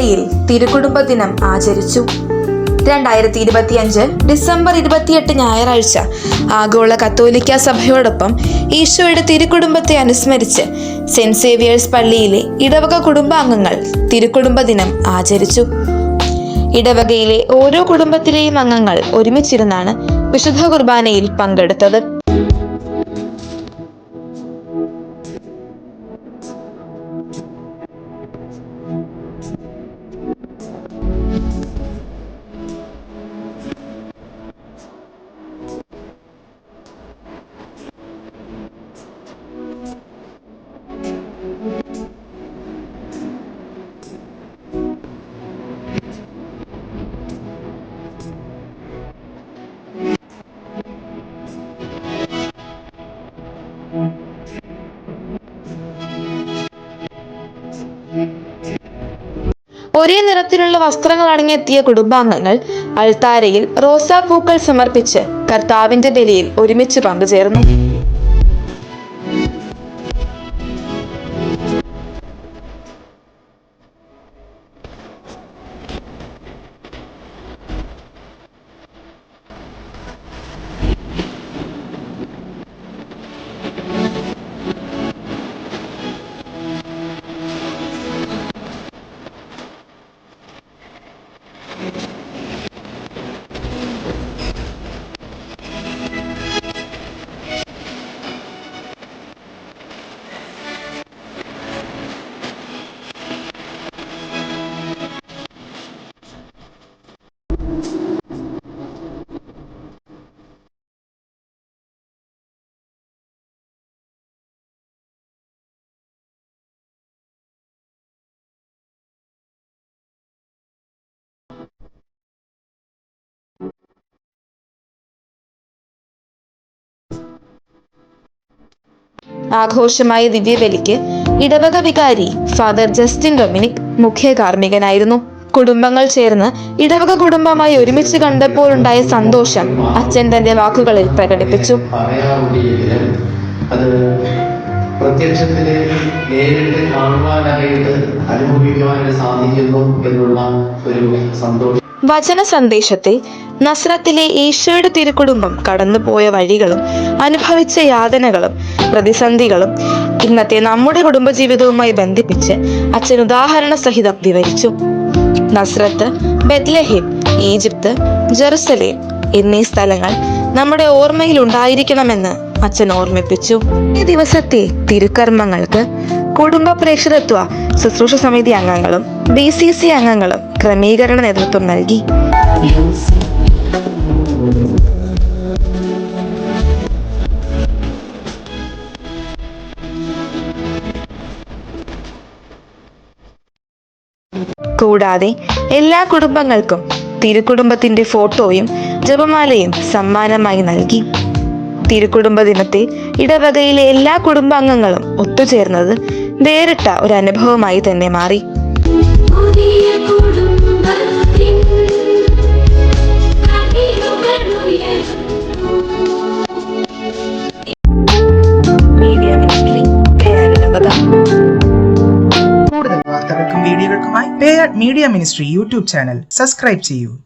പള്ളിയിൽ തിരുക്കുടുംബ ദിനം ആചരിച്ചു. 2025 ഡിസംബർ 28 ഞായറാഴ്ച ആഗോള കത്തോലിക്ക സഭയോടൊപ്പം ഈശോയുടെ തിരുക്കുടുംബത്തെ അനുസ്മരിച്ച് സെന്റ് സേവിയേഴ്സ് പള്ളിയിലെ ഇടവക കുടുംബാംഗങ്ങൾ തിരുക്കുടുംബ ദിനം ആചരിച്ചു. ഇടവകയിലെ ഓരോ കുടുംബത്തിലെയും അംഗങ്ങൾ ഒരുമിച്ചിരുന്നാണ് വിശുദ്ധ കുർബാനയിൽ പങ്കെടുത്തത്. ഒരേ നിറത്തിലുള്ള വസ്ത്രങ്ങൾ അണിഞ്ഞെത്തിയ കുടുംബാംഗങ്ങൾ അൾത്താരയിൽ റോസാപ്പൂക്കൾ സമർപ്പിച്ച് കർത്താവിന്റെ ബലിയിൽ ഒരുമിച്ച് പങ്കുചേർന്നു. ആഘോഷമായ ദിവ്യബലിക്ക് ഇടവക വികാരി ഫാദർ ജസ്റ്റിൻ ഡൊമിനിക് മുഖ്യ കാർമ്മികനായിരുന്നു. കുടുംബങ്ങൾ ചേർന്ന് ഇടവക കുടുംബമായി ഒരുമിച്ച് കണ്ടപ്പോൾ ഉണ്ടായ സന്തോഷം അച്ഛൻ തന്റെ വാക്കുകളിൽ പ്രകടിപ്പിച്ചു. പ്രത്യക്ഷത്തില് നേരിട്ട് കാണുവാനായിട്ട് അനുഭവിക്കുവാനായിട്ട് സാധിക്കുന്നു എന്നുള്ള ഒരു സന്തോഷം. വചന സന്ദേശത്തെ നസ്രത്തിലെ ഈശോയുടെ തിരുക്കുടുംബം കടന്നുപോയ വഴികളും അനുഭവിച്ച യാതനകളും പ്രതിസന്ധികളും ഇന്നത്തെ നമ്മുടെ കുടുംബജീവിതവുമായി ബന്ധിപ്പിച്ച് അച്ഛൻ ഉദാഹരണ സഹിതം വിവരിച്ചു. നസ്രത്ത്, ബെത്ലഹേം, ഈജിപ്ത്, ജെറുസലേം എന്നീ സ്ഥലങ്ങൾ നമ്മുടെ ഓർമ്മയിൽ ഉണ്ടായിരിക്കണമെന്ന് അച്ഛൻ ഓർമ്മിപ്പിച്ചു. ഈ ദിവസത്തെ തിരുക്കർമ്മങ്ങൾക്ക് കുടുംബ പ്രേക്ഷിതത്വ ശുശ്രൂഷ സമിതി അംഗങ്ങളും BCC അംഗങ്ങളും ക്രമീകരണ നേതൃത്വം നൽകി. കൂടാതെ എല്ലാ കുടുംബങ്ങൾക്കും തിരുക്കുടുംബത്തിന്റെ ഫോട്ടോയും ജപമാലയും സമ്മാനമായി നൽകി. തിരുക്കുടുംബ ദിനത്തെ ഇടവകയിലെ എല്ലാ കുടുംബാംഗങ്ങളും ഒത്തുചേർന്നത് വേറിട്ട ഒരു അനുഭവമായി തന്നെ മാറി. കൂടുതൽ വാർത്തകൾക്കും വീഡിയോകൾക്കുമായി പേയാർഡ് media ministry YouTube channel subscribe ചെയ്യൂ.